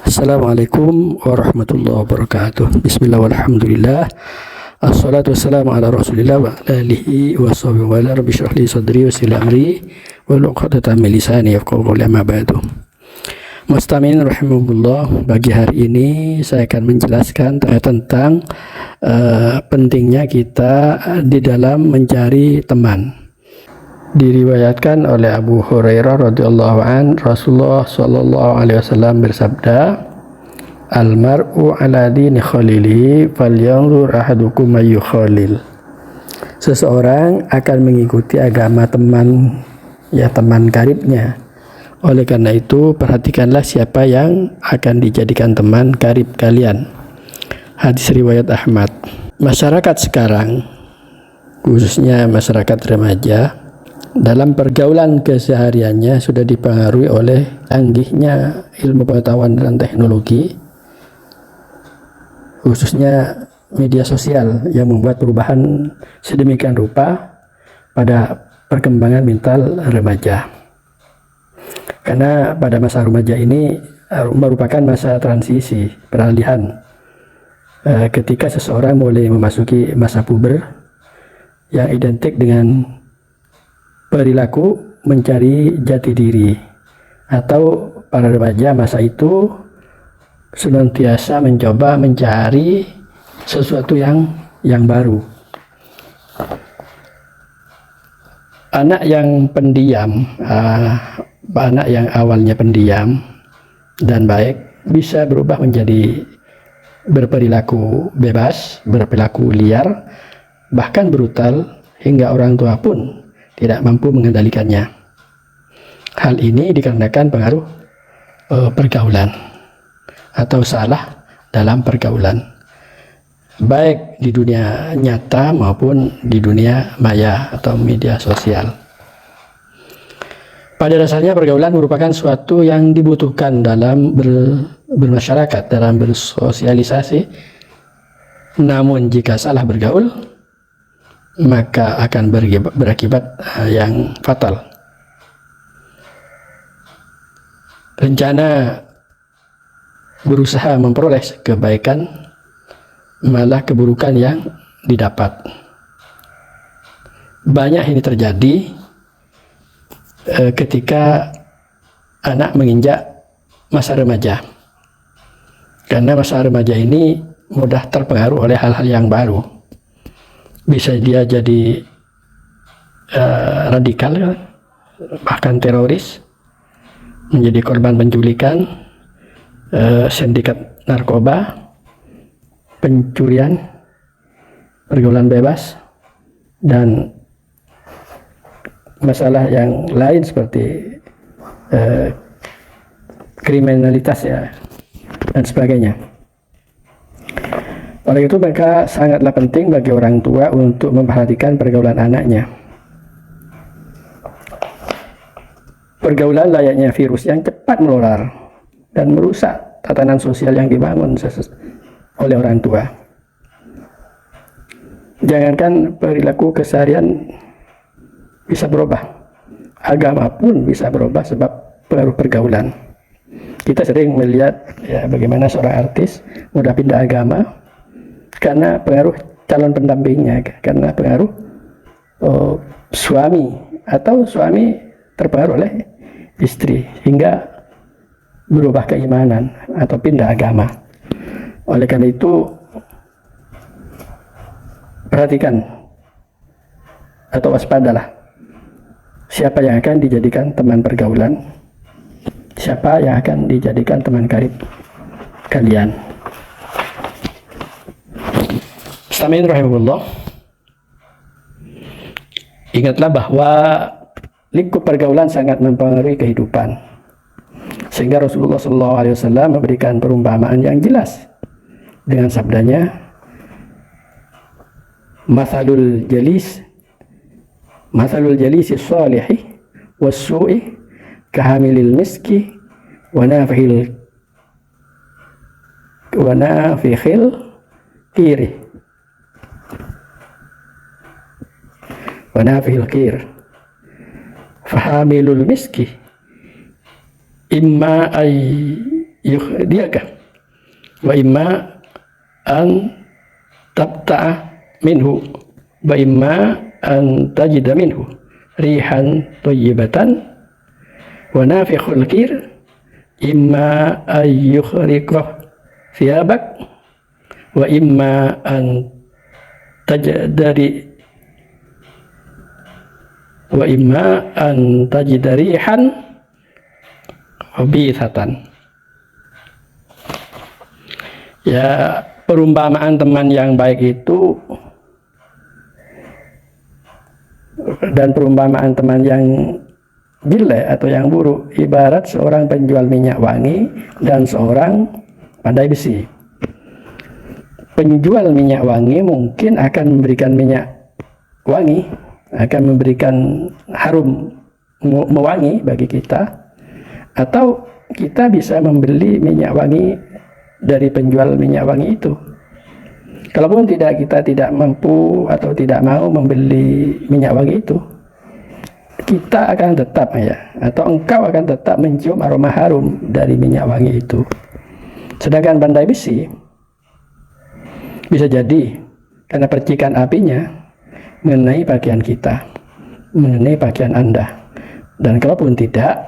Assalamualaikum warahmatullahi wabarakatuh. Bismillah walhamdulillah. Assalatu wassalamu ala rasulillah wa ala alihi wa sahbihi wa ala rabbi syrah li sadri wa yassir li amri wa hlul 'uqdatam min lisani yafqahu qawli, amma ba'du. Mustami'in rahimahullah, bagi hari ini saya akan menjelaskan tentang pentingnya kita di dalam mencari teman. Diriwayatkan oleh Abu Hurairah radhiyallahu an, Rasulullah sallallahu alaihi wasallam bersabda, "Al-mar'u ala dini khalilihi falyanzur ahadukum may yukhalil." Seseorang akan mengikuti agama teman karibnya. Oleh karena itu, perhatikanlah siapa yang akan dijadikan teman karib kalian. Hadis riwayat Ahmad. Masyarakat sekarang, khususnya masyarakat remaja, dalam pergaulan kesehariannya sudah dipengaruhi oleh canggihnya ilmu pengetahuan dan teknologi, khususnya media sosial yang membuat perubahan sedemikian rupa pada perkembangan mental remaja. Karena pada masa remaja ini merupakan masa transisi, peralihan, ketika seseorang mulai memasuki masa puber yang identik dengan perilaku mencari jati diri, atau para remaja masa itu senantiasa mencoba mencari sesuatu yang baru. Anak yang pendiam, anak yang awalnya pendiam dan baik bisa berubah menjadi berperilaku bebas, berperilaku liar, bahkan brutal, hingga orang tua pun tidak mampu mengendalikannya. Hal ini dikarenakan pengaruh pergaulan atau salah dalam pergaulan, baik di dunia nyata maupun di dunia maya atau media sosial. Pada dasarnya pergaulan merupakan suatu yang dibutuhkan dalam bermasyarakat, dalam bersosialisasi. Namun jika salah bergaul, maka akan berakibat yang fatal. Rencana berusaha memperoleh kebaikan, malah keburukan yang didapat. Banyak ini terjadi ketika anak menginjak masa remaja, karena masa remaja ini mudah terpengaruh oleh hal-hal yang baru. Bisa dia jadi radikal, bahkan teroris, menjadi korban penculikan, sindikat narkoba, pencurian, pergaulan bebas, dan masalah yang lain seperti kriminalitas ya, dan sebagainya. Oleh itu, maka sangatlah penting bagi orang tua untuk memperhatikan pergaulan anaknya. Pergaulan layaknya virus yang cepat menular dan merusak tatanan sosial yang dibangun oleh orang tua. Jangankan perilaku keseharian bisa berubah, agama pun bisa berubah sebab pengaruh pergaulan. Kita sering melihat ya, bagaimana seorang artis mudah pindah agama karena pengaruh calon pendampingnya, karena pengaruh suami, atau suami terpengaruh oleh istri hingga berubah keimanan atau pindah agama. Oleh karena itu, perhatikan atau waspadalah siapa yang akan dijadikan teman pergaulan, siapa yang akan dijadikan teman karib kalian. Amin rahimahullah. Ingatlah bahwa lingkup pergaulan sangat mempengaruhi kehidupan, sehingga Rasulullah SAW memberikan perumpamaan yang jelas dengan sabdanya, Mathalul jalisi salihi was-su'i kahamilil miski wa nafikhil kiri wa nafihil qir. Fahamilul miski imma ay yukhdiyaka wa imma an tabta'a minhu wa imma an tajida minhu rihan thayyibatan wa nafikhul kir imma an yukhriqa thiyabak wa imma an tajdari wa imma an tajdarihan khabithatan. Ya, perumpamaan teman yang baik itu dan perumpamaan teman yang jelek atau yang buruk ibarat seorang penjual minyak wangi dan seorang pandai besi. Penjual minyak wangi mungkin akan memberikan minyak wangi, akan memberikan harum mewangi bagi kita, atau kita bisa membeli minyak wangi dari penjual minyak wangi itu. Kalaupun kita tidak mampu atau tidak mau membeli minyak wangi itu, kita akan tetap atau engkau akan tetap mencium aroma harum dari minyak wangi itu. Sedangkan pandai besi bisa jadi karena percikan apinya mengenai pakaian kita, mengenai pakaian Anda, dan kalaupun tidak,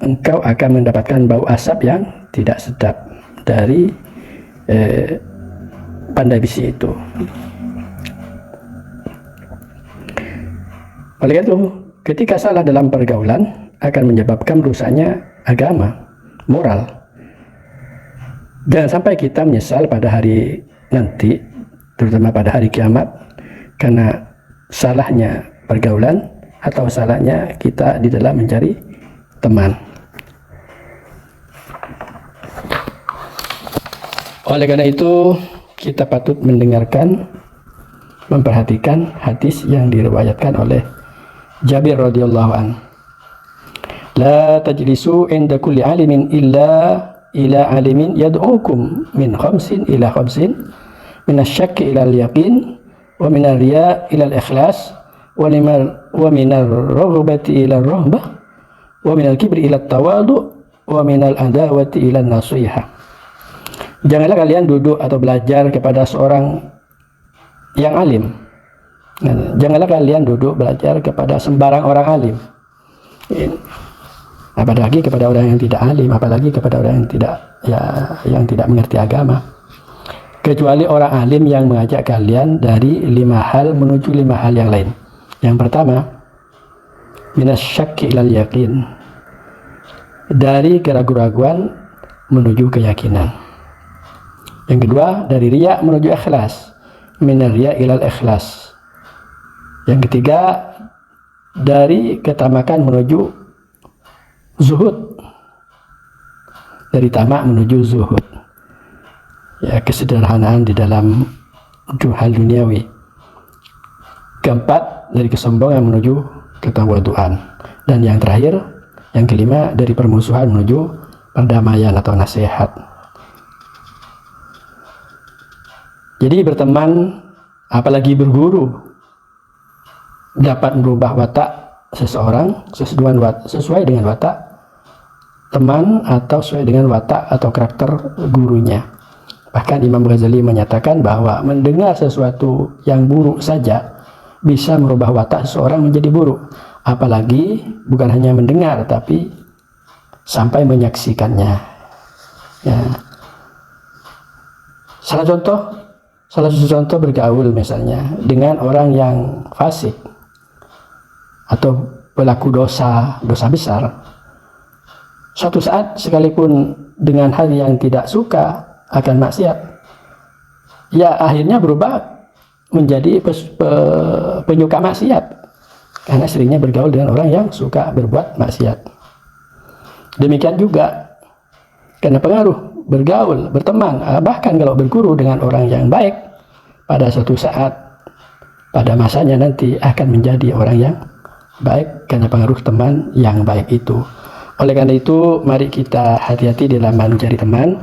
engkau akan mendapatkan bau asap yang tidak sedap dari pandai besi itu. Oleh itu, ketika salah dalam pergaulan akan menyebabkan rusaknya agama, moral. Jangan sampai kita menyesal pada hari nanti, terutama pada hari kiamat, karena salahnya pergaulan atau salahnya kita di dalam mencari teman. Oleh karena itu, kita patut mendengarkan, memperhatikan hadis yang diriwayatkan oleh Jabir radhiyallahu an. La tajlisu inda kulli alimin illa ila alimin yad'ukum min khamsin ila khamsin min asy-syakki ila al-yaqin wa min ar-riya ila al-ikhlas wa min ar-raghbati ila ar-rahbah wa min al-kibri ila at-tawadu' wa min al-adawati ila an-nasihah. Janganlah kalian duduk atau belajar kepada seorang yang alim. Janganlah kalian duduk belajar kepada sembarang orang alim. Apalagi kepada orang yang tidak alim, apalagi kepada orang yang tidak mengerti agama. Kecuali orang alim yang mengajak kalian dari 5 hal menuju 5 hal yang lain. Yang pertama, minasyakki ilal yakin. Dari keraguan-raguan menuju keyakinan. Yang kedua, dari riya menuju ikhlas. Minar riya ilal ikhlas. Yang ketiga, dari ketamakan menuju zuhud. Dari tamak menuju zuhud. Ya, kesederhanaan di dalam hal duniawi. Keempat, dari kesombongan menuju ketawaduan. Dan yang terakhir, yang kelima, dari permusuhan menuju perdamaian atau nasihat. Jadi berteman, apalagi berguru, dapat merubah watak seseorang sesuai dengan watak teman atau sesuai dengan watak atau karakter gurunya. Bahkan Imam Ghazali menyatakan bahwa mendengar sesuatu yang buruk saja bisa merubah watak seseorang menjadi buruk. Apalagi bukan hanya mendengar, tapi sampai menyaksikannya. Ya. Salah satu contoh bergaul misalnya dengan orang yang fasik atau pelaku dosa besar. Suatu saat sekalipun dengan hal yang tidak suka akan maksiat, ya akhirnya berubah menjadi penyuka maksiat karena seringnya bergaul dengan orang yang suka berbuat maksiat. Demikian juga karena pengaruh bergaul, berteman, bahkan kalau berguru dengan orang yang baik, pada suatu saat, pada masanya nanti akan menjadi orang yang baik karena pengaruh teman yang baik itu. Oleh karena itu, mari kita hati-hati dalam mencari teman,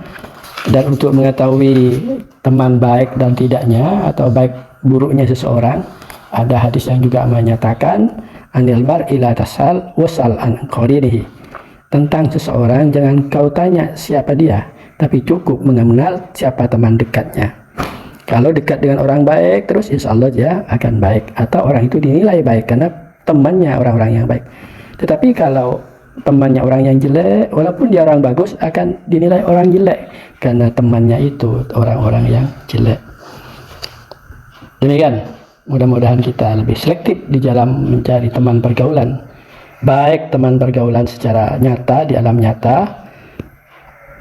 dan untuk mengetahui teman baik dan tidaknya, atau baik buruknya seseorang, ada hadis yang juga menyatakan, anil mar'i la tasal wasal an qarinihi. tentang seseorang, jangan kau tanya siapa dia, tapi cukup mengenal siapa teman dekatnya. Kalau dekat dengan orang baik, terus insya Allah dia akan baik, atau orang itu dinilai baik karena temannya orang-orang yang baik. Tetapi kalau temannya orang yang jelek, walaupun dia orang bagus, akan dinilai orang jelek karena temannya itu orang-orang yang jelek. Demikian, mudah-mudahan kita lebih selektif di dalam mencari teman pergaulan, baik teman pergaulan secara nyata, di alam nyata,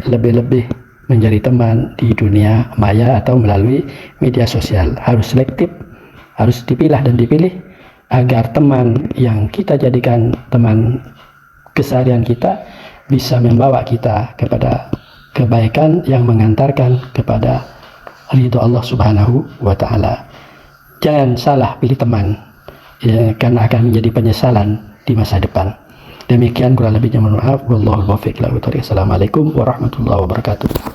lebih-lebih menjadi teman di dunia maya atau melalui media sosial. Harus selektif, harus dipilah dan dipilih agar teman yang kita jadikan teman keseharian kita bisa membawa kita kepada kebaikan yang mengantarkan kepada ridho Allah Subhanahu wa Ta'ala. Jangan salah pilih teman, ya, karena akan menjadi penyesalan di masa depan. Demikian, kurang lebihnya mohon maaf. Wallahul muwaffiq. Assalamualaikum warahmatullahi wabarakatuh.